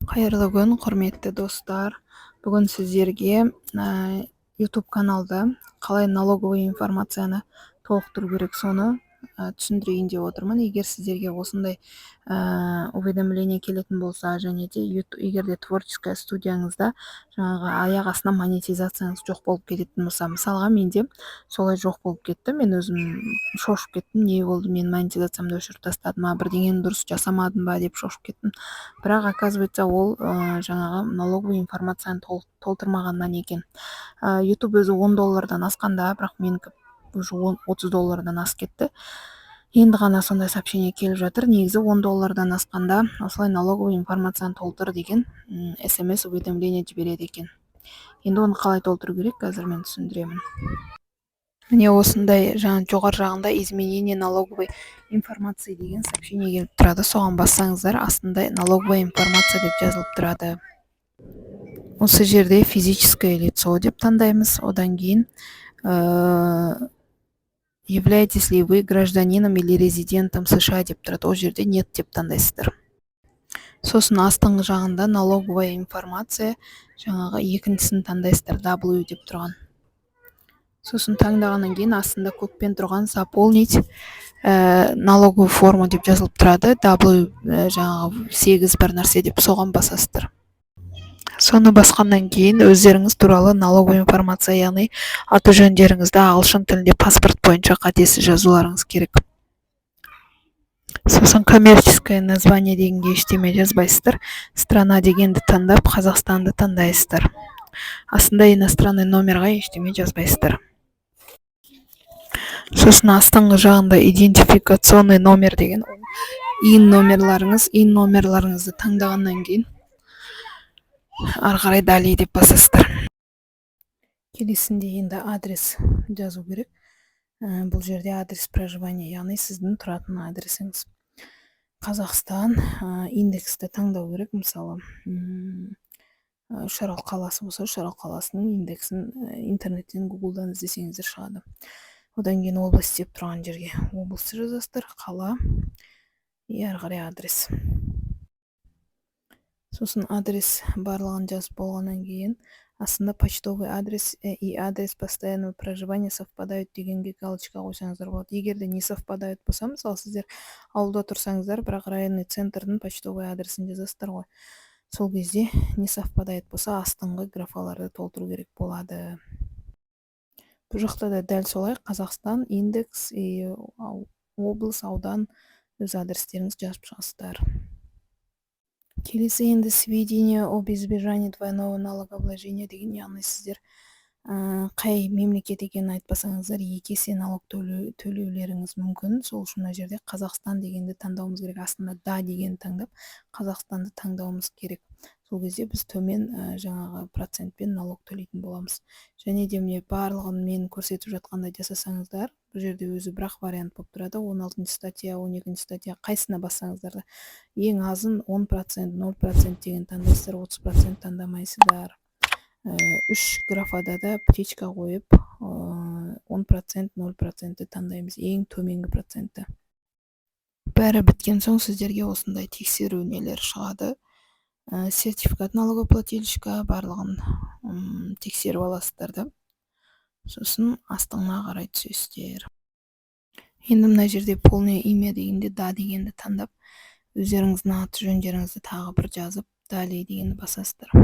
Кайырлы күн, құрметті достар. Бүгін сіздерге YouTube каналда қалай налоговый информацияны толықтыру керек соны түсіндірейін деп отырмын. Егер сіздерге осындай уведомление келетін болса, және де егер де творческая студияңызда жаңағы аяқ астынан монетизацияңыз жоқ болып кететін болса, мысалға менде солай жоқ болып кетті. Мен өзім шошып кеттім, не болды, мен монетизациямды өшіріп тастадым ма, бірдеңені дұрыс жасамадым ба деп шошып кеттім. Бірақ оказывается ол жаңағы налоговый информацияны толтырмағаннан екен. YouTube өзі $10 асқанда, бірақ менікі уже $30 асып кетті. Енді ғана сондай сообщение келіп жатыр. Негізі $10 асқанда осылай налоговый информацияны толтыр деген SMS уведомление жібереді екен. Енді оны қалай толтыру керек, қазір мен түсіндіремін. Міне осындай жоғары жағында изменение налоговой информации деген сообщение келіп тұрады. Соған бассаңыздар, астында налоговая информация деп жазылып тұрады. Осы жерде физическое лицо деп таңдаймыз. Одан кейін являетесь ли вы гражданином или резидентом США деп тұрады. Ол жерде нет деп таңдайсыздар. Сосын астыңғы жағында налоговая информация, жаңағы екіншісін таңдайсыздар, W деп тұрған. Сосын таңдағаннан кейін астында көкпен тұрған заполнить налоговую форму деп жазылып тұрады. W жаңағы 8 бір нәрсе деп соған басасыздар. Соны басқаннан кейін өздеріңіз туралы налоговый информация, яғни аты жөндеріңізді ағылшын тілінде паспорт бойынша қатесіз жазуларыңыз керек. Сосын коммерческое название дегенге ештеме жазбайсыздар. Страна дегенді таңдап, Қазақстанды таңдайсыздар. Астында иностранный номерға ештеме жазбайсыздар. Сосын астыңғы жағында идентификационный номер деген ин номерларыңызды таңдағаннан кейін ары қарай далее деп басасыздар. Келесінде енді адрес жазу керек. Бұл жерде адрес проживания, яғни сіздің тұратын адресіңіз. Қазақстан, индексті таңдау керек. Мысалы, Үшарал қаласы болса, Үшарал қаласының индексін интернеттен Гуглдан іздесеңіздер шығады. Одан кейін область деп тұрған жерге областы жазасыздар, қала, ары қарай адрес. Сосын адрес барлығын жазып болғаннан кейін астында почтовый адрес и адрес постоянного проживания совпадают дегенге галочка қойсаңыздар болады. Егер де не совпадают болса, мысалы сіздер ауылда тұрсаңыздар, бірақ районный центрдің почтовый адресін жазасыздар ғой. Сол кезде не совпадает болса, астыңғы графаларды толтыру керек болады. Бұл жақта да дәл солай Қазақстан, индекс, облыс, аудан өз адрестеріңіз жазып шығасыздар. Келесі енді сведения об избежании двойного налогообложения деген, яғни сіздер қай мемлекет екенін айтпасаңыздар, екі есе налог төлеулеріңіз мүмкін. Сол үшін мына жерде Қазақстан дегенді таңдауымыз керек. Астында да дегенді таңдап, Қазақстанды таңдауымыз керек. Сол кезде біз төмен жаңағы процентпен налог төлейтін боламыз. Және де міне барлығын мен көрсетіп жатқандай жасасаңыздар, бұл жерде өзі бірақ вариант болып тұрады. 16 статья, 12 статья, қайсына бассаңыздар да ең азын 10%, 0% деген таңдайсыздар, 30% таңдамайсыздар. 3 графада да птичка қойып 10%, 0% таңдаймыз, ең төменгі процентті. Бәрі біткен соң сіздерге осындай тексеру нелер шығады. Сертификат налогоплательщика барлығын тексеріп аласыздар да. Сосын астыңа қарай түсесіздер. Енді мына жерде полное имя дегенде да дегенді таңдап, өздеріңіздің аты жөндеріңізді тағы бір жазып, далее дегенді басасыздар.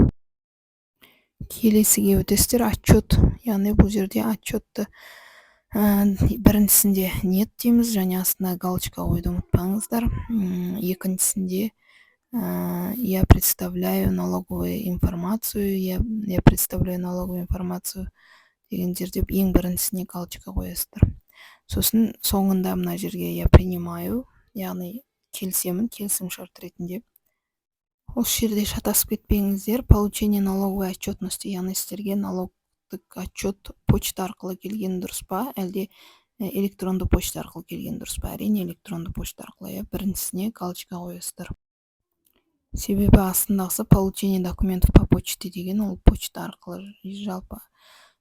Келесіге өтесіздер, отчет, яғни бұл жерде отчетты біріншісінде нет дейміз, және астына галочка қойды ұмытпаңыздар. Екіншісінде я представляю налоговую информацию, я представляю налоговую информацию деген жерде ең біріншісіне галочка қоясыздар. Сосын соңында мына жерге я принимаю, яғни келісемін, келісім шарт ретінде. Осы жерде шатасып кетпеңіздер. Получение налоговой отчетности, яғни сіздерге налогтық отчет почта арқылы келген дұрыс па, әлде электронды почта арқылы келген дұрыс па? Әрине электронды почта арқылы, біріншісіне галочка қоясыздар. Себебі астындағысы получение документов по почте деген, ол почта арқылы, жалпы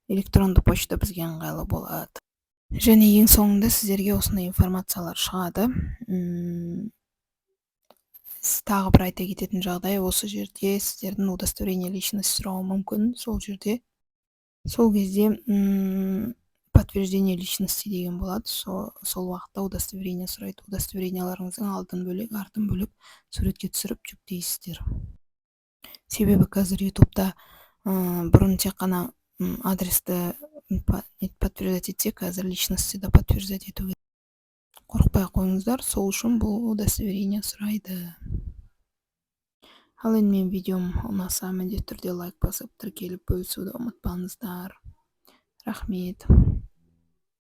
электронды почта бізге ыңғайлы болады. Және ең соңында сіздерге осындай информациялар шығады. тағы бір айта кететін жағдай, осы жерде сіздердің удостоверение личности сұрауы мүмкін. Сол жерде сол кезде подтверждение личности деген болады. Сол уақытта удостоверение сұрайды. Удостоверенияларыңыздың алдын бөлек, артын бөлек суретке түсіріп жүктейсіздер. Себебі қазір ютубта бұрын тек қана адресті подтверждать етсе, қазір личности да подтверждать ету керек. Қорықпай қойыңыздар, сол үшін бұл удостоверение сұрайды. Ал енді мен видеом ұнаса, міндетті түрде лайк басып, тіркеліп бөлісуді ұмытпаңыздар. Рахмет.